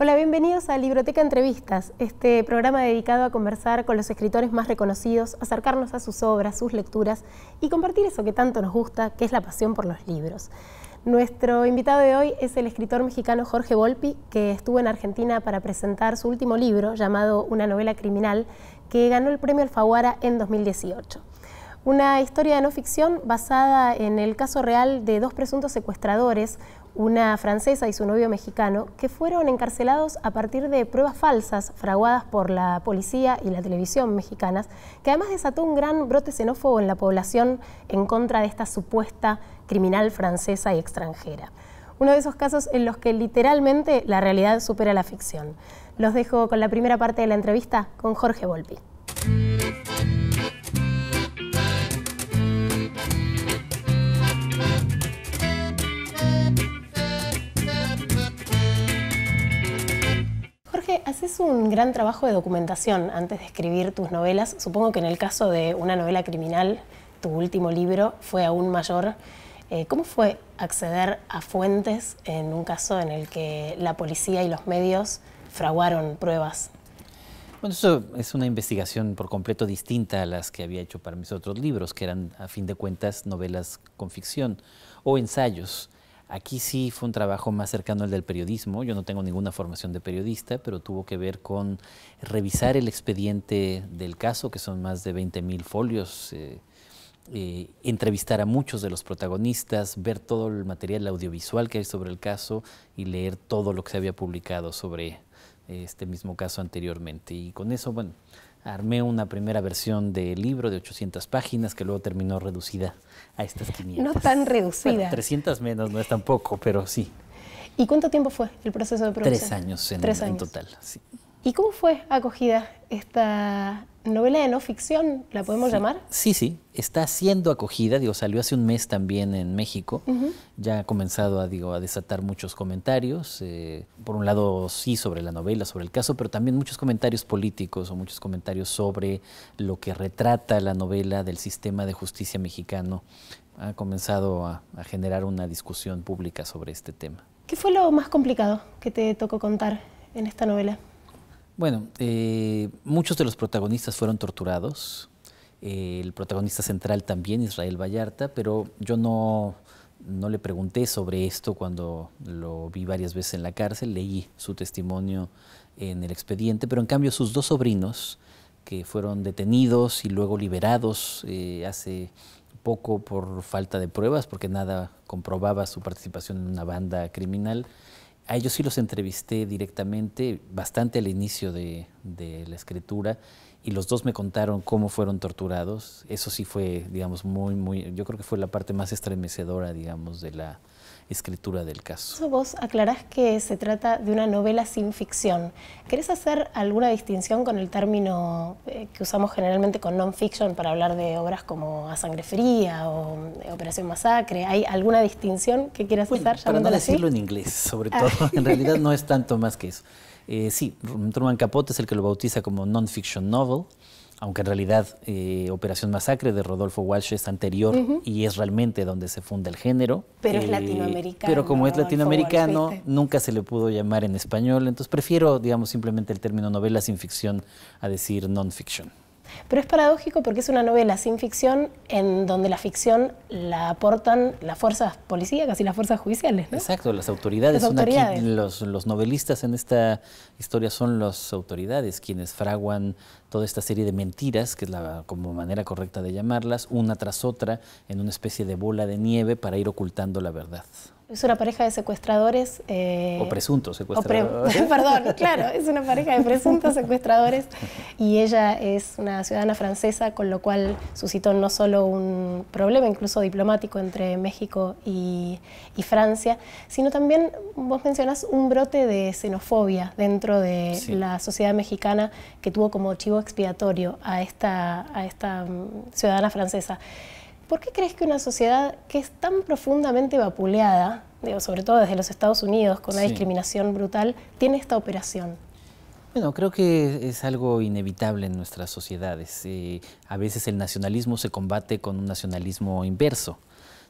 Hola, bienvenidos a Libroteca Entrevistas, este programa dedicado a conversar con los escritores más reconocidos, acercarnos a sus obras, sus lecturas y compartir eso que tanto nos gusta, que es la pasión por los libros. Nuestro invitado de hoy es el escritor mexicano Jorge Volpi, que estuvo en Argentina para presentar su último libro, llamado Una novela criminal, que ganó el premio Alfaguara en 2018. Una historia de no ficción basada en el caso real de dos presuntos secuestradores, una francesa y su novio mexicano, que fueron encarcelados a partir de pruebas falsas fraguadas por la policía y la televisión mexicanas, que además desató un gran brote xenófobo en la población en contra de esta supuesta criminal francesa y extranjera. Uno de esos casos en los que literalmente la realidad supera la ficción. Los dejo con la primera parte de la entrevista con Jorge Volpi. Jorge, haces un gran trabajo de documentación antes de escribir tus novelas. Supongo que en el caso de Una novela criminal, tu último libro, fue aún mayor. ¿Cómo fue acceder a fuentes en un caso en el que la policía y los medios fraguaron pruebas? Bueno, eso es una investigación por completo distinta a las que había hecho para mis otros libros, que eran, a fin de cuentas, novelas con ficción o ensayos. Aquí sí fue un trabajo más cercano al del periodismo. Yo no tengo ninguna formación de periodista, pero tuvo que ver con revisar el expediente del caso, que son más de 20,000 folios, entrevistar a muchos de los protagonistas, ver todo el material audiovisual que hay sobre el caso y leer todo lo que se había publicado sobre este mismo caso anteriormente. Y con eso, bueno, armé una primera versión del libro de 800 páginas que luego terminó reducida a estas 500. No tan reducida. Bueno, 300 menos, no es tan poco, pero sí. ¿Y cuánto tiempo fue el proceso de producción? 3 años en 3 años. en total, sí. ¿Y cómo fue acogida esta novela de no ficción, la podemos llamar? Sí, está siendo acogida, salió hace un mes también en México, ya ha comenzado a desatar muchos comentarios, por un lado sí sobre la novela, sobre el caso, pero también muchos comentarios políticos o muchos comentarios sobre lo que retrata la novela del sistema de justicia mexicano. Ha comenzado a generar una discusión pública sobre este tema. ¿Qué fue lo más complicado que te tocó contar en esta novela? Bueno, muchos de los protagonistas fueron torturados, el protagonista central también, Israel Vallarta, pero yo no le pregunté sobre esto cuando lo vi varias veces en la cárcel, leí su testimonio en el expediente, pero en cambio sus dos sobrinos, que fueron detenidos y luego liberados hace poco por falta de pruebas, porque nada comprobaba su participación en una banda criminal. A ellos sí los entrevisté directamente, bastante al inicio de la escritura, y los dos me contaron cómo fueron torturados. Eso sí fue, digamos, yo creo que fue la parte más estremecedora, digamos, de la escritura del caso. Eso vos aclarás que se trata de una novela sin ficción. ¿Querés hacer alguna distinción con el término que usamos generalmente con non-fiction para hablar de obras como A Sangre Fría o Operación Masacre? ¿Hay alguna distinción que quieras hacer? Para no decirlo en inglés, sobre todo. En realidad no es tanto más que eso. Sí, Truman Capote es el que lo bautiza como non-fiction novel, aunque en realidad Operación Masacre de Rodolfo Walsh es anterior y es realmente donde se funda el género. Pero es latinoamericano. Pero como es latinoamericano, nunca se le pudo llamar en español, entonces prefiero, digamos, simplemente el término novela sin ficción a decir non-fiction. Pero es paradójico porque es una novela sin ficción en donde la ficción la aportan las fuerzas policíacas y las fuerzas judiciales, ¿no? Exacto, las autoridades. Aquí, los novelistas en esta historia son las autoridades quienes fraguan toda esta serie de mentiras, que es como manera correcta de llamarlas, una tras otra en una especie de bola de nieve para ir ocultando la verdad. Es una pareja de secuestradores. O presuntos secuestradores. Perdón, claro, es una pareja de presuntos secuestradores y ella es una ciudadana francesa, con lo cual suscitó no solo un problema incluso diplomático entre México y Francia, sino también, vos mencionás, un brote de xenofobia dentro de la sociedad mexicana que tuvo como chivo expiatorio a esta ciudadana francesa. ¿Por qué crees que una sociedad que es tan profundamente vapuleada, sobre todo desde los Estados Unidos, con una discriminación brutal, tiene esta operación? Bueno, creo que es algo inevitable en nuestras sociedades. A veces el nacionalismo se combate con un nacionalismo inverso.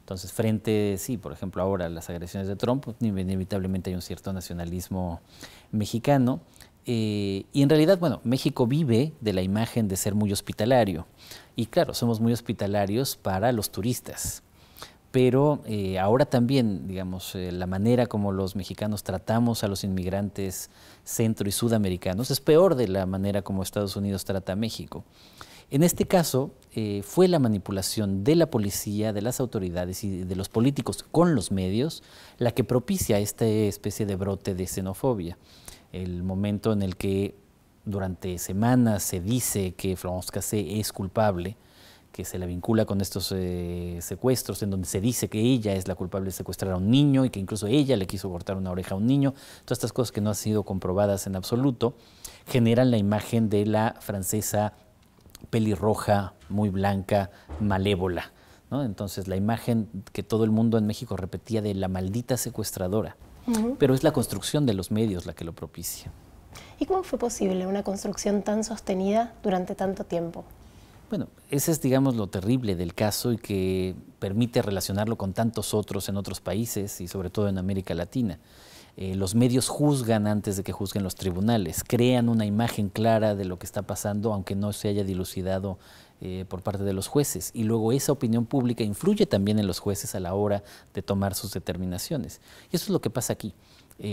Entonces, frente, sí, por ejemplo, ahora a las agresiones de Trump, pues, inevitablemente hay un cierto nacionalismo mexicano. Y en realidad, bueno, México vive de la imagen de ser muy hospitalario. Y claro, somos muy hospitalarios para los turistas. Pero ahora también, digamos, la manera como los mexicanos tratamos a los inmigrantes centro y sudamericanos es peor de la manera como Estados Unidos trata a México. En este caso, fue la manipulación de la policía, de las autoridades y de los políticos con los medios la que propicia esta especie de brote de xenofobia. El momento en el que durante semanas se dice que Florence Cassé es culpable, que se la vincula con estos secuestros, en donde se dice que ella es la culpable de secuestrar a un niño y que incluso ella le quiso cortar una oreja a un niño. Todas estas cosas que no han sido comprobadas en absoluto generan la imagen de la francesa pelirroja, muy blanca, malévola, ¿no? Entonces la imagen que todo el mundo en México repetía de la maldita secuestradora, pero es la construcción de los medios la que lo propicia. ¿Y cómo fue posible una construcción tan sostenida durante tanto tiempo? Bueno, ese es, digamos, lo terrible del caso y que permite relacionarlo con tantos otros en otros países y sobre todo en América Latina. Los medios juzgan antes de que juzguen los tribunales, crean una imagen clara de lo que está pasando, aunque no se haya dilucidado por parte de los jueces. Y luego esa opinión pública influye también en los jueces a la hora de tomar sus determinaciones. Y eso es lo que pasa aquí.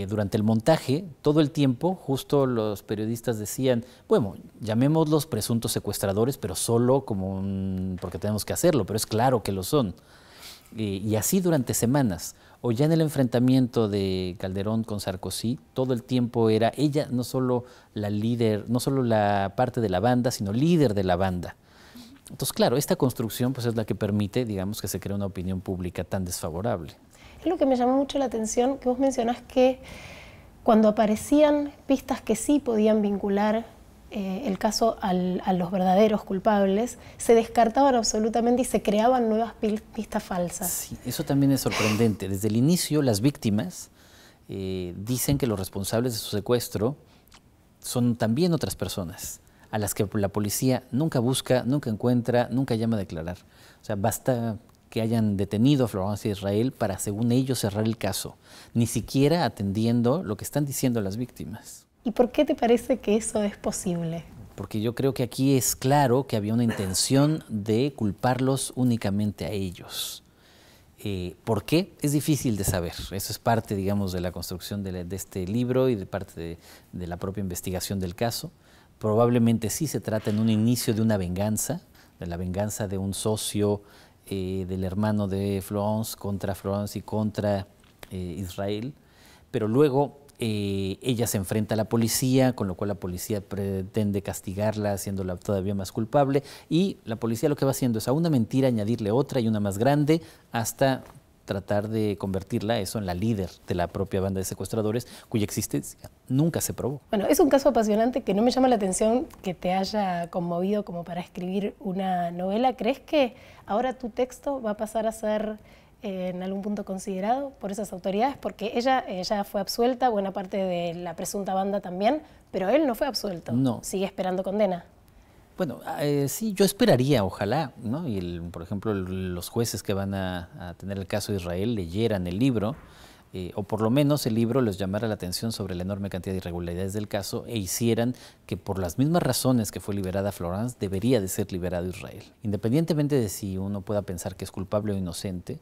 Durante el montaje, todo el tiempo, justo los periodistas decían, bueno, llamémoslos presuntos secuestradores, pero solo como porque tenemos que hacerlo, pero es claro que lo son. Y así durante semanas. O ya en el enfrentamiento de Calderón con Sarkozy, todo el tiempo era ella no solo la líder, no solo la parte de la banda, sino líder de la banda. Entonces, claro, esta construcción pues, es la que permite, digamos, que se cree una opinión pública tan desfavorable. Es lo que me llamó mucho la atención, que vos mencionás que cuando aparecían pistas que sí podían vincular el caso a los verdaderos culpables, se descartaban absolutamente y se creaban nuevas pistas falsas. Sí, eso también es sorprendente. Desde el inicio, las víctimas dicen que los responsables de su secuestro son también otras personas, a las que la policía nunca busca, nunca encuentra, nunca llama a declarar. O sea, basta que hayan detenido a Florence Israel para, según ellos, cerrar el caso, ni siquiera atendiendo lo que están diciendo las víctimas. ¿Y por qué te parece que eso es posible? Porque yo creo que aquí es claro que había una intención de culparlos únicamente a ellos. ¿Por qué? Es difícil de saber. Eso es parte, digamos, de la construcción de este libro y de parte de la propia investigación del caso. Probablemente sí se trata en un inicio de una venganza, de la venganza de un socio del hermano de Florence contra Florence y contra Israel, pero luego ella se enfrenta a la policía, con lo cual la policía pretende castigarla, haciéndola todavía más culpable, y la policía lo que va haciendo es a una mentira añadirle otra y una más grande, hasta tratar de convertirla eso en la líder de la propia banda de secuestradores, cuya existencia nunca se probó. Bueno, es un caso apasionante que no me llama la atención que te haya conmovido como para escribir una novela. ¿Crees que ahora tu texto va a pasar a ser en algún punto considerado por esas autoridades? Porque ella fue absuelta, buena parte de la presunta banda también, pero él no fue absuelto. No. Sigue esperando condena. Bueno, sí, yo esperaría, ojalá, ¿no? Y por ejemplo, los jueces que van a tener el caso de Israel leyeran el libro, o por lo menos el libro les llamara la atención sobre la enorme cantidad de irregularidades del caso e hicieran que por las mismas razones que fue liberada Florence, debería de ser liberado Israel. Independientemente de si uno pueda pensar que es culpable o inocente,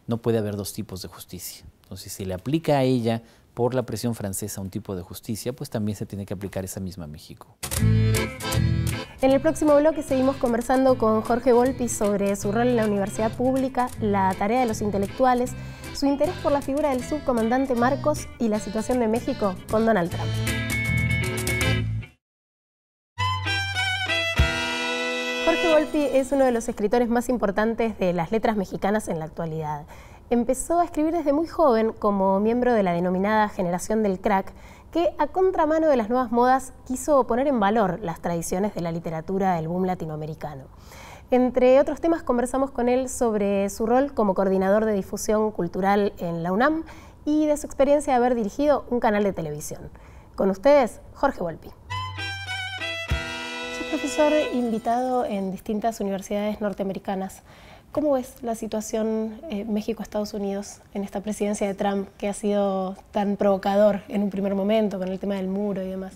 no puede haber dos tipos de justicia. Entonces, si le aplica a ella por la presión francesa un tipo de justicia, pues también se tiene que aplicar esa misma a México. En el próximo bloque seguimos conversando con Jorge Volpi sobre su rol en la universidad pública, la tarea de los intelectuales, su interés por la figura del subcomandante Marcos y la situación de México con Donald Trump. Jorge Volpi es uno de los escritores más importantes de las letras mexicanas en la actualidad. Empezó a escribir desde muy joven como miembro de la denominada generación del crack, que a contramano de las nuevas modas quiso poner en valor las tradiciones de la literatura del boom latinoamericano. Entre otros temas conversamos con él sobre su rol como coordinador de difusión cultural en la UNAM y de su experiencia de haber dirigido un canal de televisión. Con ustedes, Jorge Volpi. Sos profesor invitado en distintas universidades norteamericanas. ¿Cómo ves la situación México-Estados Unidos en esta presidencia de Trump, que ha sido tan provocador en un primer momento con el tema del muro y demás?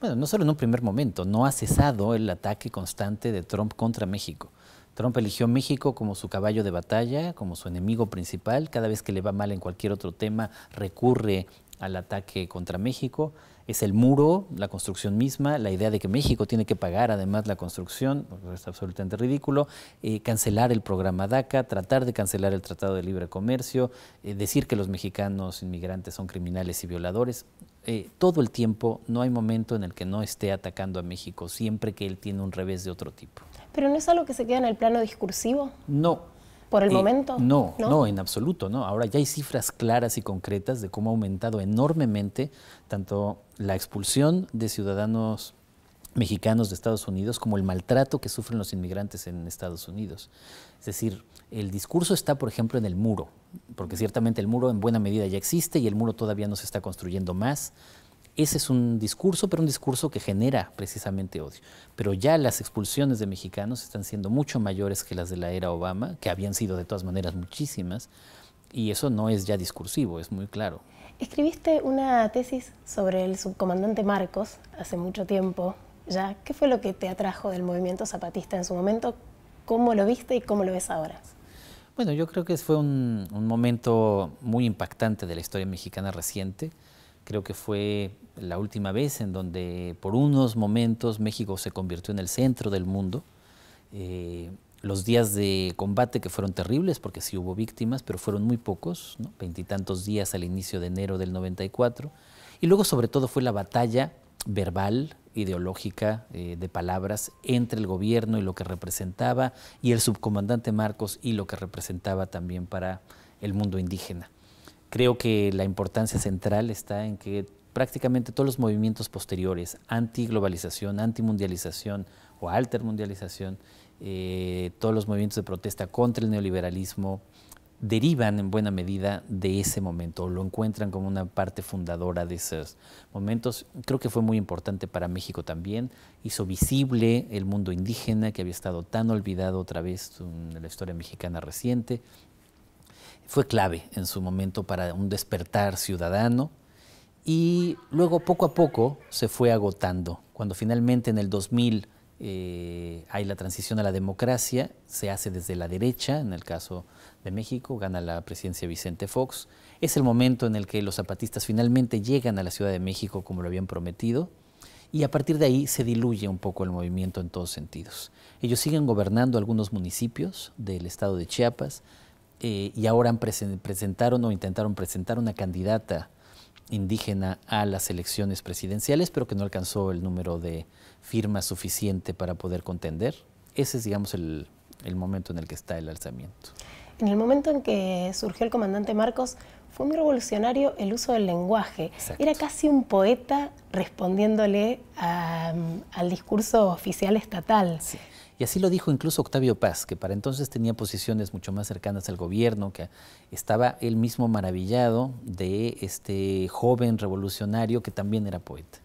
Bueno, no solo en un primer momento, no ha cesado el ataque constante de Trump contra México. Trump eligió México como su caballo de batalla, como su enemigo principal. Cada vez que le va mal en cualquier otro tema, recurre al ataque contra México. Es el muro, la construcción misma, la idea de que México tiene que pagar además la construcción, es absolutamente ridículo, cancelar el programa DACA, tratar de cancelar el Tratado de Libre Comercio, decir que los mexicanos inmigrantes son criminales y violadores. Todo el tiempo, no hay momento en el que no esté atacando a México, siempre que él tiene un revés de otro tipo. ¿Pero no es algo que se queda en el plano discursivo? No. ¿Por el momento? No, en absoluto, no. Ahora ya hay cifras claras y concretas de cómo ha aumentado enormemente tanto la expulsión de ciudadanos mexicanos de Estados Unidos como el maltrato que sufren los inmigrantes en Estados Unidos. Es decir, el discurso está, por ejemplo, en el muro, porque ciertamente el muro en buena medida ya existe y el muro todavía no se está construyendo más. Ese es un discurso, pero un discurso que genera precisamente odio. Pero ya las expulsiones de mexicanos están siendo mucho mayores que las de la era Obama, que habían sido de todas maneras muchísimas, y eso no es ya discursivo, es muy claro. Escribiste una tesis sobre el subcomandante Marcos hace mucho tiempo ya. ¿Qué fue lo que te atrajo del movimiento zapatista en su momento? ¿Cómo lo viste y cómo lo ves ahora? Bueno, yo creo que fue un momento muy impactante de la historia mexicana reciente. Creo que fue la última vez en donde por unos momentos México se convirtió en el centro del mundo. Los días de combate que fueron terribles, porque sí hubo víctimas, pero fueron muy pocos, ¿no? 20 y tantos días al inicio de enero del 94. Y luego sobre todo fue la batalla verbal, ideológica, de palabras entre el gobierno y lo que representaba, y el subcomandante Marcos y lo que representaba también para el mundo indígena. Creo que la importancia central está en que prácticamente todos los movimientos posteriores, antiglobalización, antimundialización o altermundialización, todos los movimientos de protesta contra el neoliberalismo, derivan en buena medida de ese momento, o lo encuentran como una parte fundadora de esos momentos. Creo que fue muy importante para México también, hizo visible el mundo indígena que había estado tan olvidado otra vez en la historia mexicana reciente. Fue clave en su momento para un despertar ciudadano y luego poco a poco se fue agotando. Cuando finalmente en el 2000 hay la transición a la democracia, se hace desde la derecha, en el caso de México, gana la presidencia Vicente Fox. Es el momento en el que los zapatistas finalmente llegan a la Ciudad de México como lo habían prometido y a partir de ahí se diluye un poco el movimiento en todos sentidos. Ellos siguen gobernando algunos municipios del estado de Chiapas, y ahora presentaron o intentaron presentar una candidata indígena a las elecciones presidenciales, pero que no alcanzó el número de firmas suficiente para poder contender. Ese es, digamos, el momento en el que está el alzamiento. En el momento en que surgió el comandante Marcos, fue muy revolucionario el uso del lenguaje. Exacto. Era casi un poeta respondiéndole al discurso oficial estatal. Sí. Y así lo dijo incluso Octavio Paz, que para entonces tenía posiciones mucho más cercanas al gobierno, que estaba él mismo maravillado de este joven revolucionario que también era poeta.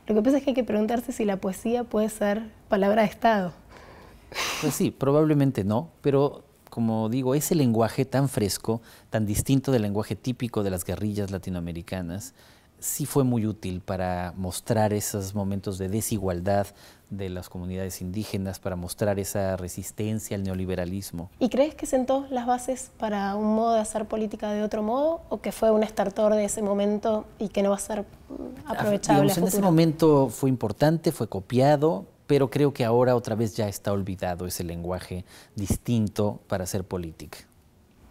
Lo que pasa es que hay que preguntarse si la poesía puede ser palabra de Estado. Pues sí, probablemente no, pero como digo, ese lenguaje tan fresco, tan distinto del lenguaje típico de las guerrillas latinoamericanas, sí fue muy útil para mostrar esos momentos de desigualdad de las comunidades indígenas, para mostrar esa resistencia al neoliberalismo. ¿Y crees que sentó las bases para un modo de hacer política de otro modo o que fue un estartor de ese momento y que no va a ser aprovechable a futuro? En ese momento fue importante, fue copiado, pero creo que ahora otra vez ya está olvidado ese lenguaje distinto para hacer política.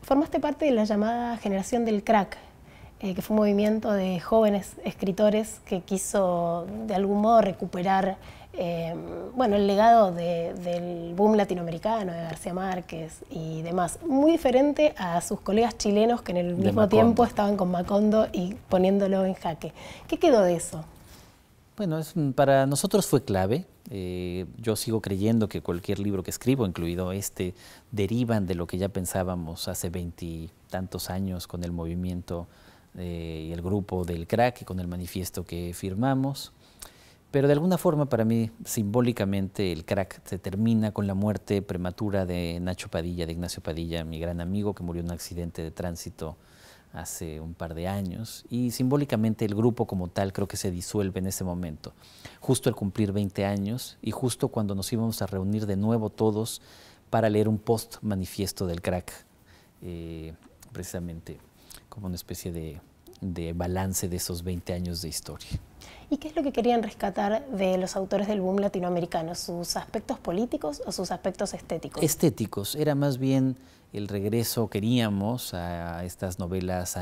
Formaste parte de la llamada generación del crack, que fue un movimiento de jóvenes escritores que quiso de algún modo recuperar el legado del boom latinoamericano, de García Márquez y demás. Muy diferente a sus colegas chilenos que en el mismo tiempo estaban con Macondo y poniéndolo en jaque. ¿Qué quedó de eso? Bueno, para nosotros fue clave. Yo sigo creyendo que cualquier libro que escribo, incluido este, derivan de lo que ya pensábamos hace 20 y tantos años con el movimiento y el grupo del crack y con el manifiesto que firmamos. Pero de alguna forma, para mí, simbólicamente, el crack se termina con la muerte prematura de Nacho Padilla, de Ignacio Padilla, mi gran amigo, que murió en un accidente de tránsito hace un par de años. Y simbólicamente el grupo como tal creo que se disuelve en ese momento, justo al cumplir 20 años y justo cuando nos íbamos a reunir de nuevo todos para leer un post manifiesto del crack, precisamente como una especie de balance de esos 20 años de historia. ¿Y qué es lo que querían rescatar de los autores del boom latinoamericano? ¿Sus aspectos políticos o sus aspectos estéticos? Estéticos, era más bien el regreso, queríamos, a estas novelas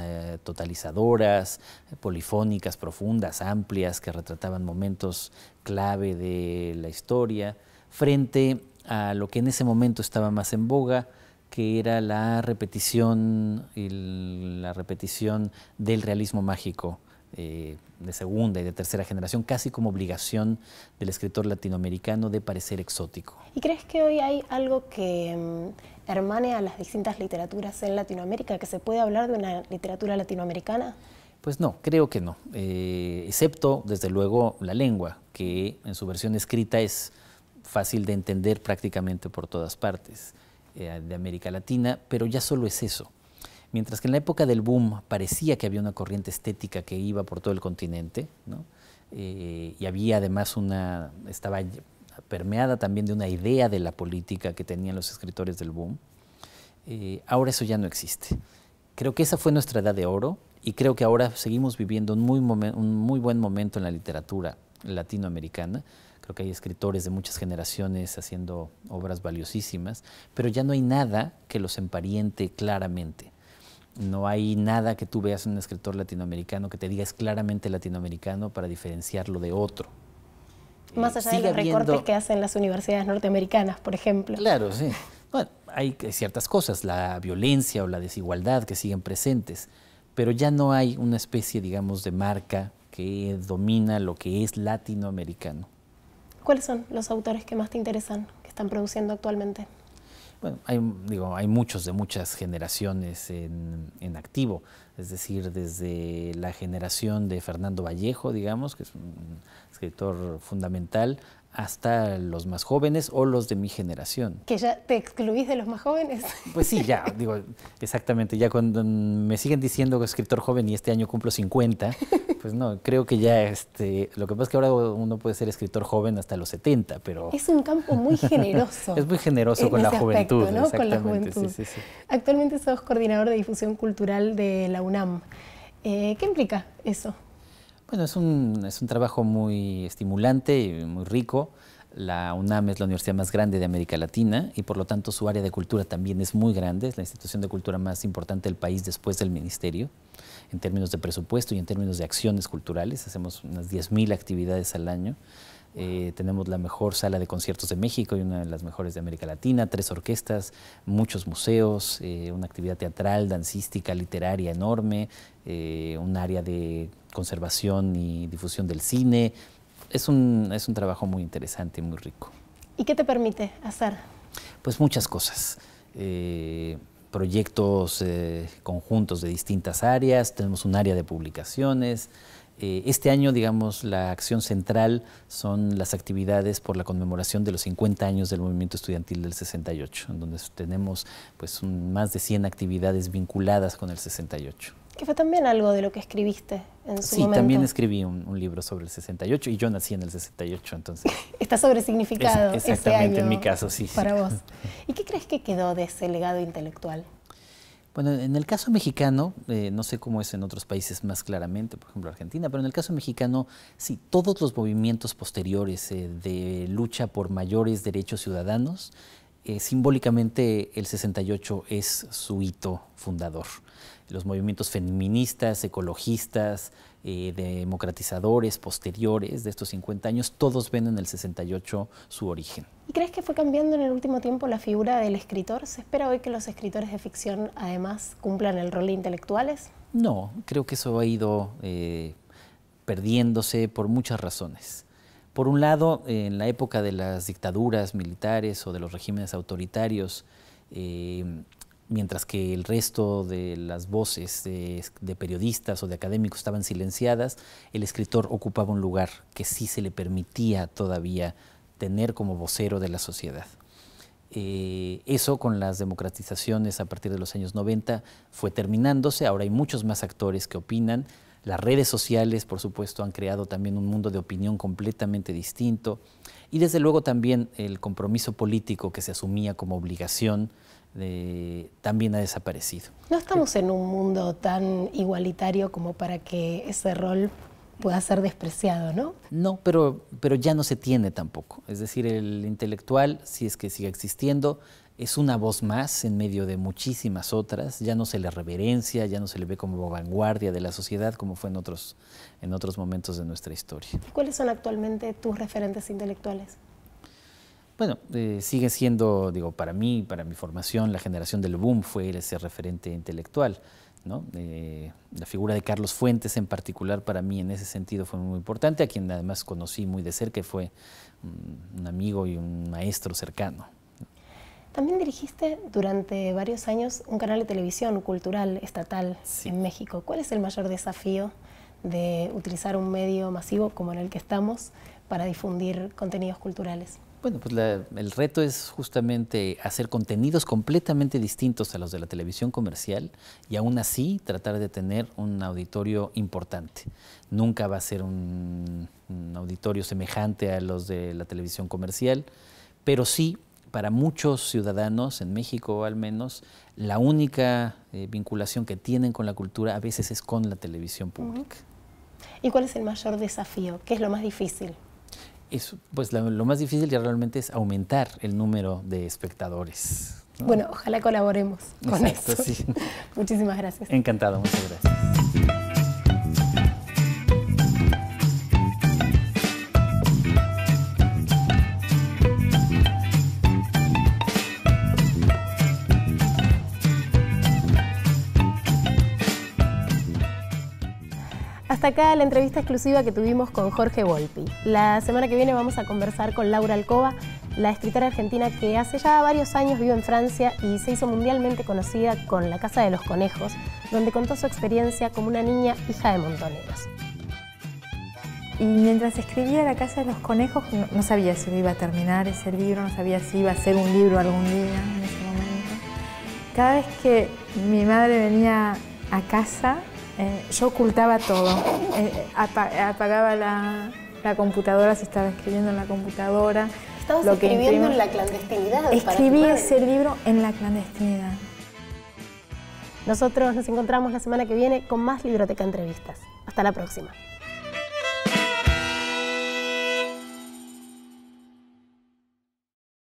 totalizadoras, polifónicas, profundas, amplias, que retrataban momentos clave de la historia, frente a lo que en ese momento estaba más en boga, que era la repetición del realismo mágico de segunda y de tercera generación, casi como obligación del escritor latinoamericano de parecer exótico. ¿Y crees que hoy hay algo que hermane a las distintas literaturas en Latinoamérica, que se puede hablar de una literatura latinoamericana? Pues no, creo que no, excepto desde luego la lengua, que en su versión escrita es fácil de entender prácticamente por todas partes de América Latina, pero ya solo es eso. Mientras que en la época del boom parecía que había una corriente estética que iba por todo el continente, ¿no? Y había además estaba permeada también de una idea de la política que tenían los escritores del boom, ahora eso ya no existe. Creo que esa fue nuestra edad de oro y creo que ahora seguimos viviendo un muy buen momento en la literatura latinoamericana. Creo que hay escritores de muchas generaciones haciendo obras valiosísimas, pero ya no hay nada que los emparente claramente. No hay nada que tú veas en un escritor latinoamericano que te diga es claramente latinoamericano para diferenciarlo de otro. Más allá de los recortes que hacen las universidades norteamericanas, por ejemplo. Claro, sí. Bueno, hay ciertas cosas, la violencia o la desigualdad que siguen presentes, pero ya no hay una especie, digamos, de marca que domina lo que es latinoamericano. ¿Cuáles son los autores que más te interesan, que están produciendo actualmente? Bueno, hay muchos de muchas generaciones en activo, es decir, desde la generación de Fernando Vallejo, digamos, que es un escritor fundamental, hasta los más jóvenes o los de mi generación. ¿Que ya te excluís de los más jóvenes? Pues sí, ya, exactamente, ya cuando me siguen diciendo que escritor joven y este año cumplo 50, pues no, creo que ya, lo que pasa es que ahora uno puede ser escritor joven hasta los 70, pero... Es un campo muy generoso. Es muy generoso con la juventud, aspecto, ¿no? Con la juventud. Sí, sí, sí. Actualmente sos coordinador de difusión cultural de la UNAM. ¿Qué implica eso? Bueno, es un trabajo muy estimulante y muy rico. La UNAM es la universidad más grande de América Latina y por lo tanto su área de cultura también es muy grande. Es la institución de cultura más importante del país después del ministerio, en términos de presupuesto y en términos de acciones culturales. Hacemos unas 10.000 actividades al año. Tenemos la mejor sala de conciertos de México y una de las mejores de América Latina, 3 orquestas, muchos museos, una actividad teatral, dancística, literaria enorme, un área de conservación y difusión del cine. Es un trabajo muy interesante y muy rico. ¿Y qué te permite hacer? Pues muchas cosas. Proyectos conjuntos de distintas áreas, tenemos un área de publicaciones. Este año, digamos, la acción central son las actividades por la conmemoración de los 50 años del movimiento estudiantil del 68, en donde tenemos pues, más de 100 actividades vinculadas con el 68. Que fue también algo de lo que escribiste en su momento. Sí, también escribí un libro sobre el 68 y yo nací en el 68, entonces... Está sobresignificado ese año en mi caso, sí. Para vos. ¿Y qué crees que quedó de ese legado intelectual? Bueno, en el caso mexicano, no sé cómo es en otros países más claramente, por ejemplo Argentina, pero en el caso mexicano, sí, todos los movimientos posteriores de lucha por mayores derechos ciudadanos, simbólicamente el 68 es su hito fundador. Los movimientos feministas, ecologistas, democratizadores posteriores de estos 50 años, todos ven en el 68 su origen. ¿Y crees que fue cambiando en el último tiempo la figura del escritor? ¿Se espera hoy que los escritores de ficción además cumplan el rol de intelectuales? No, creo que eso ha ido perdiéndose por muchas razones. Por un lado, en la época de las dictaduras militares o de los regímenes autoritarios, mientras que el resto de las voces de periodistas o de académicos estaban silenciadas, el escritor ocupaba un lugar que sí se le permitía todavía tener como vocero de la sociedad. Eso con las democratizaciones a partir de los años 90 fue terminándose. Ahora hay muchos más actores que opinan. Las redes sociales, por supuesto, han creado también un mundo de opinión completamente distinto. Y desde luego también el compromiso político que se asumía como obligación también ha desaparecido. No estamos en un mundo tan igualitario como para que ese rol pueda ser despreciado, ¿no? No, pero ya no se tiene tampoco. Es decir, el intelectual, si es que sigue existiendo, es una voz más en medio de muchísimas otras. Ya no se le reverencia, ya no se le ve como vanguardia de la sociedad como fue en otros momentos de nuestra historia. ¿Cuáles son actualmente tus referentes intelectuales? Bueno, sigue siendo, digo, para mí, para mi formación, la generación del boom fue ese referente intelectual, ¿no? La figura de Carlos Fuentes en particular para mí en ese sentido fue muy importante, a quien además conocí muy de cerca y fue un amigo y un maestro cercano. También dirigiste durante varios años un canal de televisión cultural estatal en México. ¿Cuál es el mayor desafío de utilizar un medio masivo como en el que estamos para difundir contenidos culturales? Bueno, pues el reto es justamente hacer contenidos completamente distintos a los de la televisión comercial y aún así tratar de tener un auditorio importante. Nunca va a ser un auditorio semejante a los de la televisión comercial, pero sí, para muchos ciudadanos, en México al menos, la única vinculación que tienen con la cultura a veces es con la televisión pública. ¿Y cuál es el mayor desafío? ¿Qué es lo más difícil? Pues lo más difícil ya realmente es aumentar el número de espectadores, ¿no? Bueno, ojalá colaboremos con Exacto, eso. Sí. Muchísimas gracias. Encantado, muchas gracias. Hasta acá la entrevista exclusiva que tuvimos con Jorge Volpi. La semana que viene vamos a conversar con Laura Alcoba, la escritora argentina que hace ya varios años vive en Francia y se hizo mundialmente conocida con La Casa de los Conejos, donde contó su experiencia como una niña hija de montoneros. Y mientras escribía La Casa de los Conejos no sabía si iba a terminar ese libro, no sabía si iba a ser un libro algún día en ese momento. Cada vez que mi madre venía a casa, yo ocultaba todo, apagaba la computadora si estaba escribiendo en la computadora. ¿Estabas escribiendo en la clandestinidad? Escribí ese libro en la clandestinidad. Nosotros nos encontramos la semana que viene con más Libroteca Entrevistas. Hasta la próxima.